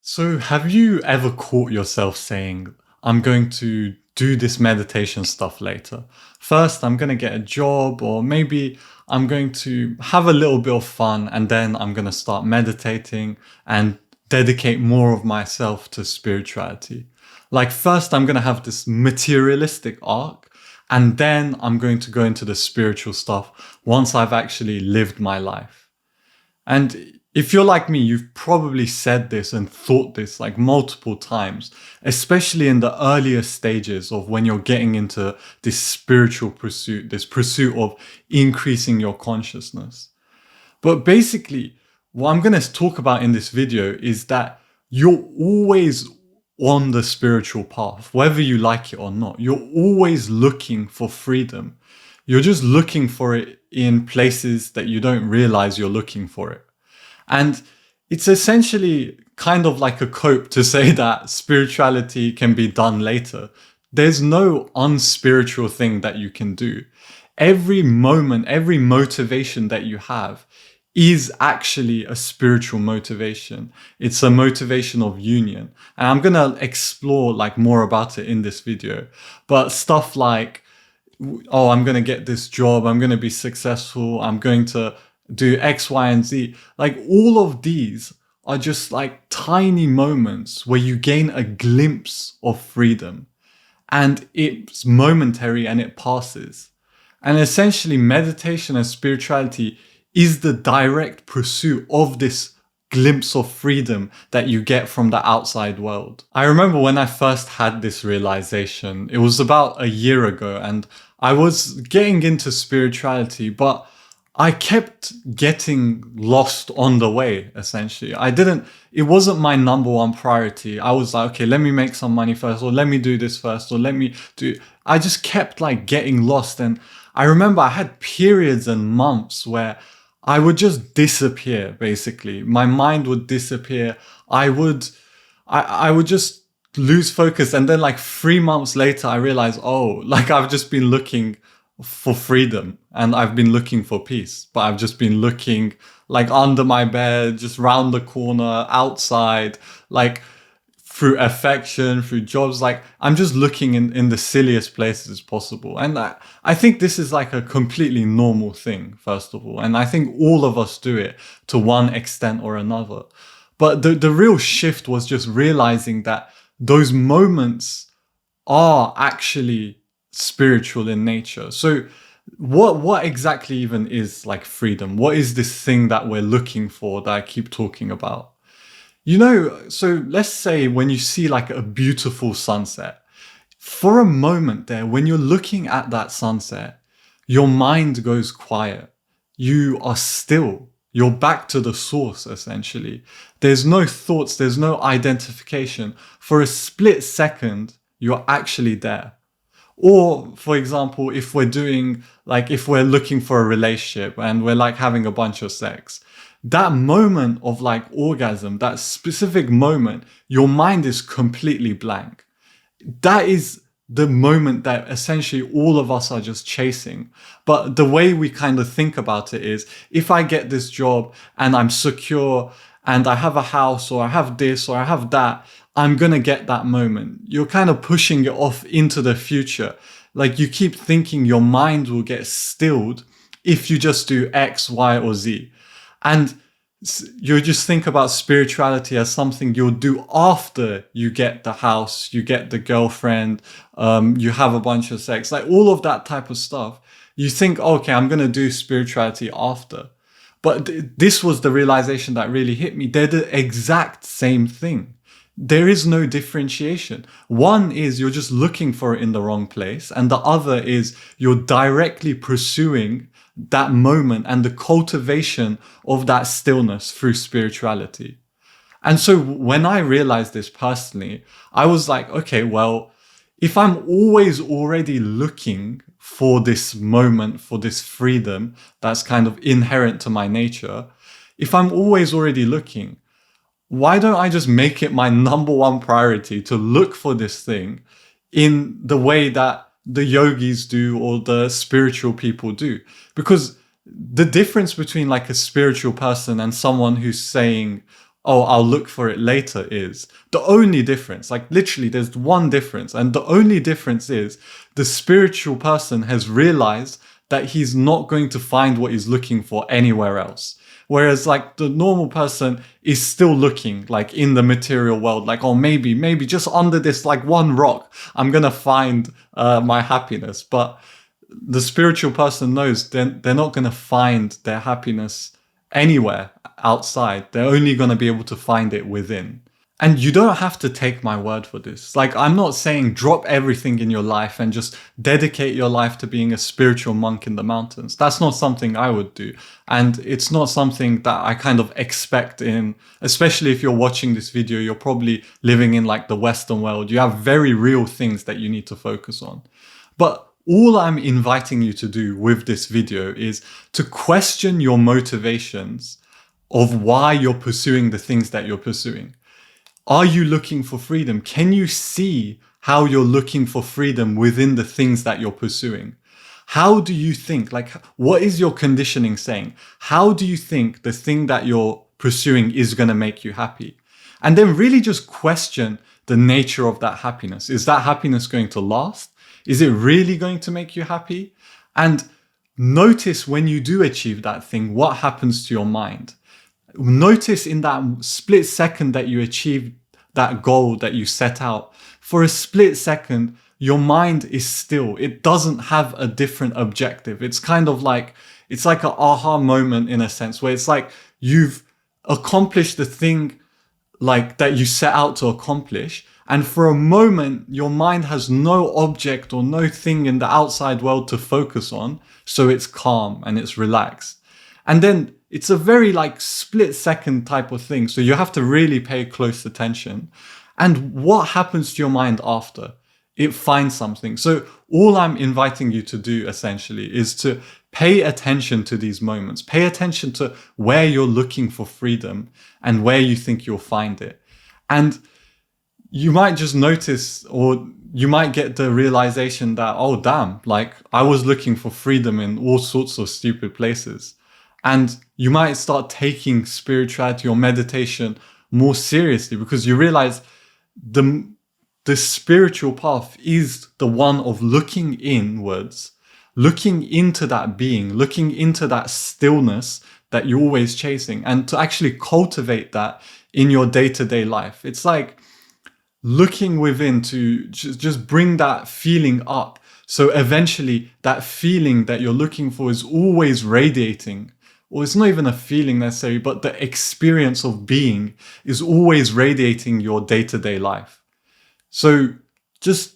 So, have you ever caught yourself saying, I'm going to do this meditation stuff later? First, I'm going to get a job, or maybe I'm going to have a little bit of fun, and then I'm going to start meditating and dedicate more of myself to spirituality. Like, first, I'm going to have this materialistic arc, and then I'm going to go into the spiritual stuff once I've actually lived my life. And if you're like me, you've probably said this and thought this like multiple times, especially in the earlier stages of when you're getting into this spiritual pursuit, this pursuit of increasing your consciousness. But basically, what I'm going to talk about in this video is that you're always on the spiritual path, whether you like it or not. You're always looking for freedom. You're just looking for it in places that you don't realize you're looking for it. And it's essentially kind of like a cope to say that spirituality can be done later. There's no unspiritual thing that you can do. Every moment, every motivation that you have is actually a spiritual motivation. It's a motivation of union. And I'm going to explore like more about it in this video. But stuff like, oh, I'm going to get this job, I'm going to be successful, I'm going to do X, Y, and Z. Like all of these are just like tiny moments where you gain a glimpse of freedom, and it's momentary and it passes. And essentially meditation and spirituality is the direct pursuit of this glimpse of freedom that you get from the outside world. I remember when I first had this realization, it was about a year ago, and I was getting into spirituality, but I kept getting lost on the way, essentially. It wasn't my number one priority. I was like, okay, let me make some money first, or let me do this first, or I just kept like getting lost. And I remember I had periods and months where I would just disappear, basically. My mind would disappear. I would just lose focus. And then like 3 months later, I realized, oh, like I've just been looking for freedom and I've been looking for peace, but I've just been looking like under my bed, just round the corner, outside, like through affection, through jobs. Like I'm just looking in the silliest places possible. And I think this is like a completely normal thing, first of all. And I think all of us do it to one extent or another. But the real shift was just realizing that those moments are actually spiritual in nature. So what exactly even is like freedom? What is this thing that we're looking for that I keep talking about? So let's say when you see like a beautiful sunset, for a moment there, when you're looking at that sunset, your mind goes quiet. You are still. You're back to the source, essentially. There's no thoughts, there's no identification. For a split second, you're actually there. Or, for example, if we're looking for a relationship and we're like having a bunch of sex, that moment of like orgasm, that specific moment, your mind is completely blank. That is the moment that essentially all of us are just chasing. But the way we kind of think about it is, if I get this job and I'm secure and I have a house or I have this or I have that, I'm going to get that moment. You're kind of pushing it off into the future. Like you keep thinking your mind will get stilled if you just do X, Y, or Z. And you just think about spirituality as something you'll do after you get the house, you get the girlfriend, you have a bunch of sex, like all of that type of stuff. You think, okay, I'm going to do spirituality after. But this was the realization that really hit me. They're the exact same thing. There is no differentiation. One is you're just looking for it in the wrong place, and the other is you're directly pursuing that moment and the cultivation of that stillness through spirituality. And so when I realized this personally, I was like, okay, well, if I'm always already looking for this moment, for this freedom that's kind of inherent to my nature, if I'm always already looking, why don't I just make it my number one priority to look for this thing in the way that the yogis do or the spiritual people do? Because the difference between like a spiritual person and someone who's saying, oh, I'll look for it later is the only difference. Like literally there's one difference. And the only difference is the spiritual person has realized that he's not going to find what he's looking for anywhere else. Whereas like the normal person is still looking like in the material world, like, oh, maybe just under this like one rock, I'm going to find my happiness. But the spiritual person knows they're not going to find their happiness anywhere outside. They're only going to be able to find it within. And you don't have to take my word for this. Like, I'm not saying drop everything in your life and just dedicate your life to being a spiritual monk in the mountains. That's not something I would do. And it's not something that I kind of expect in, especially if you're watching this video, you're probably living in like the Western world. You have very real things that you need to focus on. But all I'm inviting you to do with this video is to question your motivations of why you're pursuing the things that you're pursuing. Are you looking for freedom? Can you see how you're looking for freedom within the things that you're pursuing? How do you think? Like, what is your conditioning saying? How do you think the thing that you're pursuing is going to make you happy? And then really just question the nature of that happiness. Is that happiness going to last? Is it really going to make you happy? And notice when you do achieve that thing, what happens to your mind? Notice in that split second that you achieved that goal that you set out, for a split second, your mind is still. It doesn't have a different objective. It's kind of like, it's like an aha moment in a sense, where it's like you've accomplished the thing like that you set out to accomplish. And for a moment, your mind has no object or no thing in the outside world to focus on. So it's calm and it's relaxed. And then it's a very like split second type of thing. So you have to really pay close attention. And what happens to your mind after? It finds something. So all I'm inviting you to do essentially is to pay attention to these moments. Pay attention to where you're looking for freedom and where you think you'll find it. And you might just notice, or you might get the realization that, oh, damn, like I was looking for freedom in all sorts of stupid places. And you might start taking spirituality or meditation more seriously because you realize the spiritual path is the one of looking inwards, looking into that being, looking into that stillness that you're always chasing, and to actually cultivate that in your day-to-day life. It's like looking within to just bring that feeling up. So eventually that feeling that you're looking for is always radiating. Or it's not even a feeling necessarily, but the experience of being is always radiating your day-to-day life. So just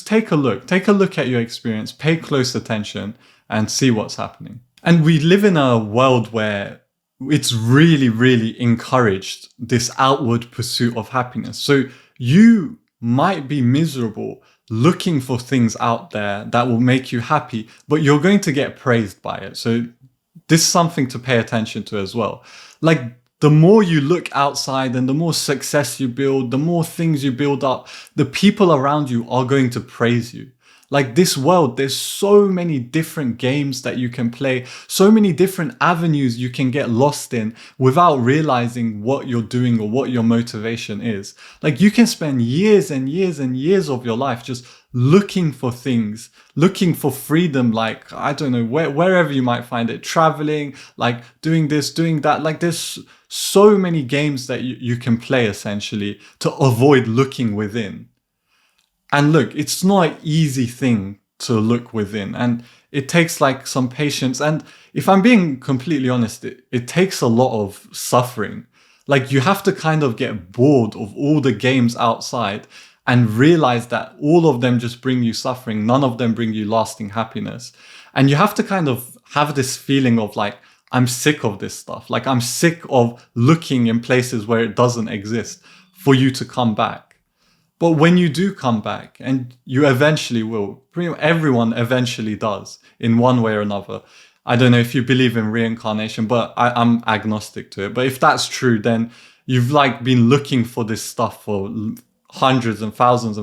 take a look. Take a look at your experience, pay close attention and see what's happening. And we live in a world where it's really, really encouraged, this outward pursuit of happiness. So you might be miserable looking for things out there that will make you happy, but you're going to get praised by it. So this is something to pay attention to as well. Like the more you look outside and the more success you build, the more things you build up, the people around you are going to praise you. Like this world, there's so many different games that you can play, so many different avenues you can get lost in without realizing what you're doing or what your motivation is. Like you can spend years and years and years of your life just looking for things, looking for freedom, like, I don't know, wherever you might find it, traveling, like doing this, doing that. Like there's so many games that you can play essentially to avoid looking within. And look, it's not an easy thing to look within, and it takes like some patience. And if I'm being completely honest, it takes a lot of suffering. Like you have to kind of get bored of all the games outside and realize that all of them just bring you suffering. None of them bring you lasting happiness. And you have to kind of have this feeling of like, I'm sick of this stuff. Like I'm sick of looking in places where it doesn't exist for you to come back. But when you do come back, and you eventually will, pretty much everyone eventually does in one way or another. I don't know if you believe in reincarnation, but I'm agnostic to it. But if that's true, then you've like been looking for this stuff for hundreds and thousands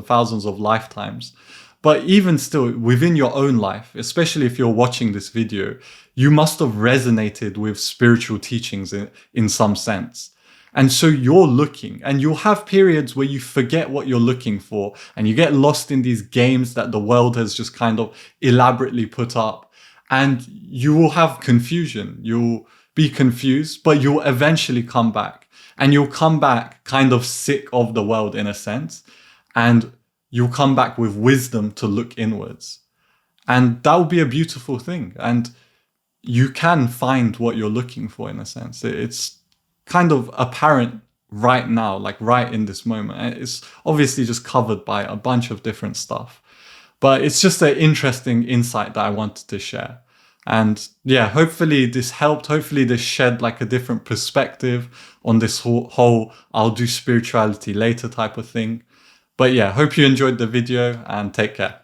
of lifetimes. But even still, within your own life, especially if you're watching this video, you must have resonated with spiritual teachings in some sense. And so you're looking, and you'll have periods where you forget what you're looking for and you get lost in these games that the world has just kind of elaborately put up. And you will have confusion. You'll be confused, but you'll eventually come back. And you'll come back kind of sick of the world in a sense. And you'll come back with wisdom to look inwards. And that will be a beautiful thing. And you can find what you're looking for in a sense. It's kind of apparent right now, like right in this moment. And it's obviously just covered by a bunch of different stuff. But it's just an interesting insight that I wanted to share. And yeah, hopefully this helped. Hopefully this shed like a different perspective on this whole I'll do spirituality later type of thing. But yeah, hope you enjoyed the video and take care.